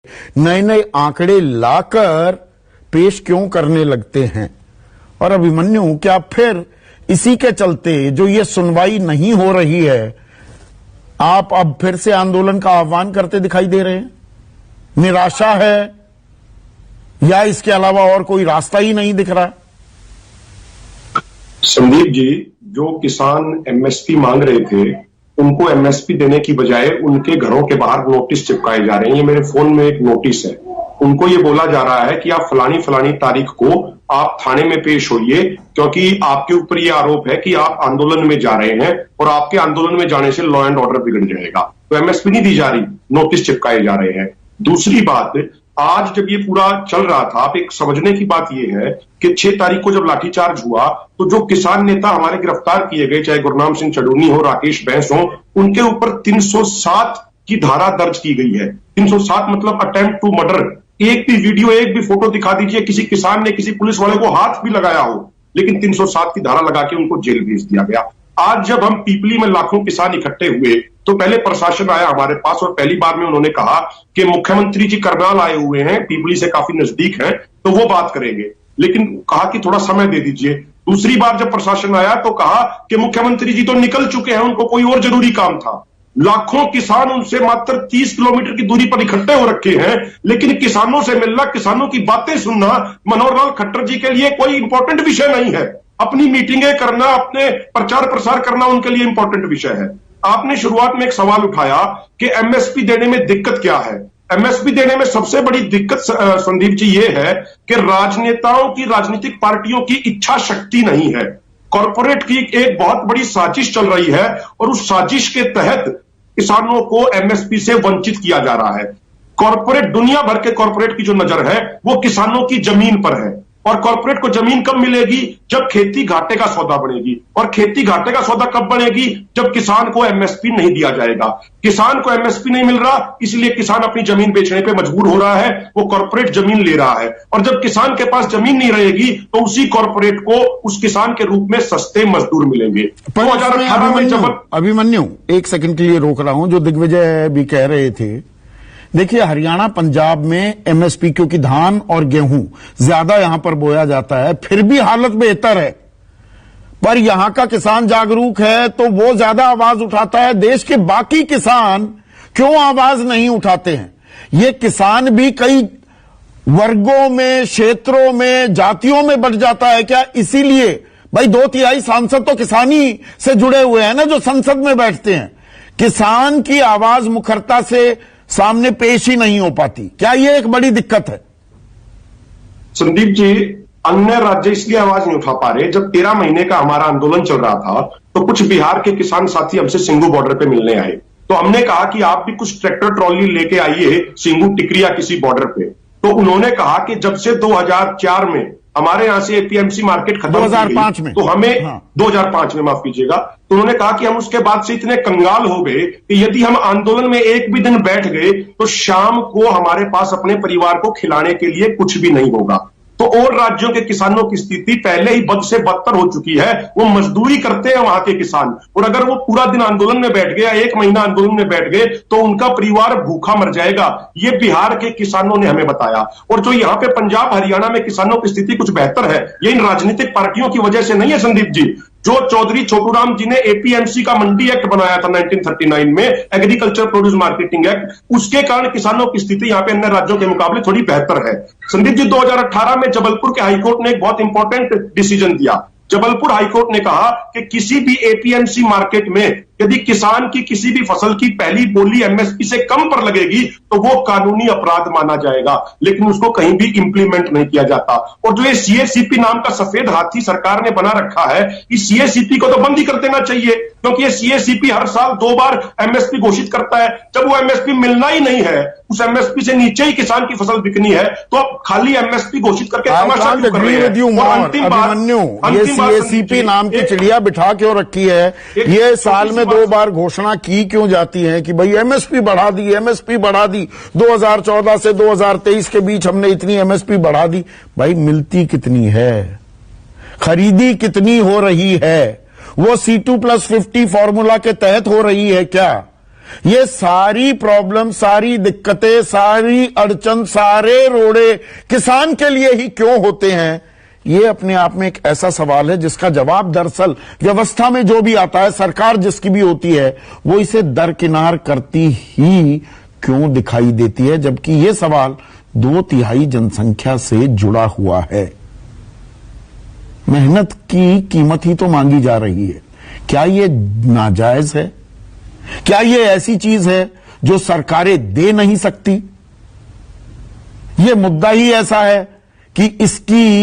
नए नए आंकड़े लाकर पेश क्यों करने लगते हैं। और अभिमन्यु, क्या फिर इसी के चलते जो ये सुनवाई नहीं हो रही है, आप अब फिर से आंदोलन का आह्वान करते दिखाई दे रहे हैं? निराशा है या इसके अलावा और कोई रास्ता ही नहीं दिख रहा? संदीप जी, जो किसान एमएसपी मांग रहे थे उनको एमएसपी देने की बजाय उनके घरों के बाहर नोटिस चिपकाए जा रहे हैं। ये मेरे फोन में एक नोटिस है। उनको ये बोला जा रहा है कि आप फलानी तारीख को आप थाने में पेश होइए, क्योंकि आपके ऊपर ये आरोप है कि आप आंदोलन में जा रहे हैं और आपके आंदोलन में जाने से लॉ एंड ऑर्डर बिगड़ जाएगा। तो एमएसपी नहीं दी जा रही, नोटिस चिपकाए जा रहे हैं। दूसरी बात, आज जब ये पूरा चल रहा था, आप एक समझने की बात ये है कि 6 तारीख को जब लाठीचार्ज हुआ तो जो किसान नेता हमारे गिरफ्तार किए गए, चाहे गुरनाम सिंह चडूनी हो, राकेश बैंस हो, उनके ऊपर 307 की धारा दर्ज की गई है। 307 मतलब अटेम्प्ट टू मर्डर। एक भी वीडियो, एक भी फोटो दिखा दीजिए किसी किसान ने किसी पुलिस वाले को हाथ भी लगाया हो, लेकिन 307 की धारा लगा के उनको जेल भेज दिया गया। आज जब हम पीपली में लाखों किसान इकट्ठे हुए तो पहले प्रशासन आया हमारे पास और पहली बार में उन्होंने कहा कि मुख्यमंत्री जी करनाल आए हुए हैं, पीपली से काफी नजदीक हैं, तो वो बात करेंगे, लेकिन कहा कि थोड़ा समय दे दीजिए। दूसरी बार जब प्रशासन आया तो कहा कि मुख्यमंत्री जी तो निकल चुके हैं, उनको कोई और जरूरी काम था। लाखों किसान उनसे मात्र 30 किलोमीटर की दूरी पर इकट्ठे हो रखे हैं, लेकिन किसानों से मिलना, किसानों की बातें सुनना मनोहर लाल खट्टर जी के लिए कोई इंपॉर्टेंट विषय नहीं है। अपनी मीटिंगें करना, अपने प्रचार प्रसार करना उनके लिए इंपॉर्टेंट विषय है। आपने शुरुआत में एक सवाल उठाया कि एमएसपी देने में दिक्कत क्या है। एमएसपी देने में सबसे बड़ी दिक्कत संदीप जी ये है कि राजनेताओं की, राजनीतिक पार्टियों की इच्छा शक्ति नहीं है। कॉर्पोरेट की एक बहुत बड़ी साजिश चल रही है और उस साजिश के तहत किसानों को एमएसपी से वंचित किया जा रहा है। कॉर्पोरेट, दुनिया भर के कॉर्पोरेट की जो नजर है वो किसानों की जमीन पर है, और कॉर्पोरेट को जमीन कब मिलेगी? जब खेती घाटे का सौदा बनेगी। और खेती घाटे का सौदा कब बनेगी? जब किसान को एमएसपी नहीं दिया जाएगा। किसान को एमएसपी नहीं मिल रहा, इसलिए किसान अपनी जमीन बेचने पे मजबूर हो रहा है, वो कॉर्पोरेट जमीन ले रहा है। और जब किसान के पास जमीन नहीं रहेगी तो उसी कॉर्पोरेट को उस किसान के रूप में सस्ते मजदूर मिलेंगे। 2018 में जब अभिमन्यु, एक सेकंड के लिए रोक रहा हूं, जो दिग्विजय भी कह रहे थे, देखिए हरियाणा पंजाब में एमएसपी, क्योंकि धान और गेहूं ज्यादा यहां पर बोया जाता है, फिर भी हालत बेहतर है। पर यहां का किसान जागरूक है तो वो ज्यादा आवाज उठाता है। देश के बाकी किसान क्यों आवाज नहीं उठाते हैं? ये किसान भी कई वर्गों में, क्षेत्रों में, जातियों में बढ़ जाता है क्या? इसीलिए भाई 2/3 सांसद तो किसानी से जुड़े हुए हैं ना, जो संसद में बैठते हैं। किसान की आवाज मुखरता से सामने पेश ही नहीं हो पाती। क्या ये एक बड़ी दिक्कत है? संदीप जी, अन्य राज्य इसलिए आवाज नहीं उठा पा रहे। जब 13 महीने का हमारा आंदोलन चल रहा था तो कुछ बिहार के किसान साथी हमसे सिंगू बॉर्डर पे मिलने आए, तो हमने कहा कि आप भी कुछ ट्रैक्टर ट्रॉली लेके आइए सिंगू टिकरिया किसी बॉर्डर पे। तो उन्होंने कहा कि जब से 2004 में हमारे यहां से एपीएमसी मार्केट खत्म 2005 में, तो हमें 2005 में, माफ कीजिएगा, तो उन्होंने कहा कि हम उसके बाद से इतने कंगाल हो गए कि यदि हम आंदोलन में एक भी दिन बैठ गए तो शाम को हमारे पास अपने परिवार को खिलाने के लिए कुछ भी नहीं होगा। तो और राज्यों के किसानों की स्थिति पहले ही बद से बदतर हो चुकी है। वो मजदूरी करते हैं वहां के किसान, और अगर वो पूरा दिन आंदोलन में बैठ गया, 1 महीना आंदोलन में बैठ गए, तो उनका परिवार भूखा मर जाएगा। ये बिहार के किसानों ने हमें बताया। और जो यहाँ पे पंजाब हरियाणा में किसानों की स्थिति कुछ बेहतर है, ये इन राजनीतिक पार्टियों की वजह से नहीं है संदीप जी। जो चौधरी छोटूराम जी ने एपीएमसी का मंडी एक्ट बनाया था 1939 में, एग्रीकल्चर प्रोड्यूस मार्केटिंग एक्ट, उसके कारण किसानों की स्थिति यहाँ पे अन्य राज्यों के मुकाबले थोड़ी बेहतर है। संदीप जी, 2018 में जबलपुर के हाईकोर्ट ने एक बहुत इंपॉर्टेंट डिसीजन दिया। जबलपुर हाईकोर्ट ने कहा कि किसी भी एपीएमसी मार्केट में यदि किसान की किसी भी फसल की पहली बोली एमएसपी से कम पर लगेगी तो वो कानूनी अपराध माना जाएगा, लेकिन उसको कहीं भी इंप्लीमेंट नहीं किया जाता। और जो ये सीएसीपी नाम का सफेद हाथी सरकार ने बना रखा है, इस सीएसीपी को तो बंद ही कर देना चाहिए, क्योंकि ये सीएसीपी हर साल 2 बार एमएसपी घोषित करता है। जब वो एमएसपी मिलना ही नहीं है, उस एमएसपी से नीचे ही किसान की फसल बिकनी है, तो अब खाली एमएसपी घोषित करके तमाशा क्यों कर रहे हैं? ये सीएसीपी नाम की चिड़िया बिठा क्यों रखी है? ये साल में 2 बार घोषणा की क्यों जाती है कि भाई एमएसपी बढ़ा दी, एमएसपी बढ़ा दी। 2014 से 2023 के बीच हमने इतनी एमएसपी बढ़ा दी। भाई मिलती कितनी है? खरीदी कितनी हो रही है? वो C2+50 फॉर्मूला के तहत हो रही है क्या? ये सारी प्रॉब्लम, सारी दिक्कतें, सारी अड़चन, सारे रोड़े किसान के लिए ही क्यों होते हैं? ये अपने आप में एक ऐसा सवाल है जिसका जवाब दरअसल व्यवस्था में जो भी आता है, सरकार जिसकी भी होती है, वो इसे दरकिनार करती ही क्यों दिखाई देती है, जबकि ये सवाल 2/3 जनसंख्या से जुड़ा हुआ है। मेहनत की कीमत ही तो मांगी जा रही है। क्या ये नाजायज है? क्या ये ऐसी चीज है जो सरकारें दे नहीं सकती? ये मुद्दा ही ऐसा है कि इसकी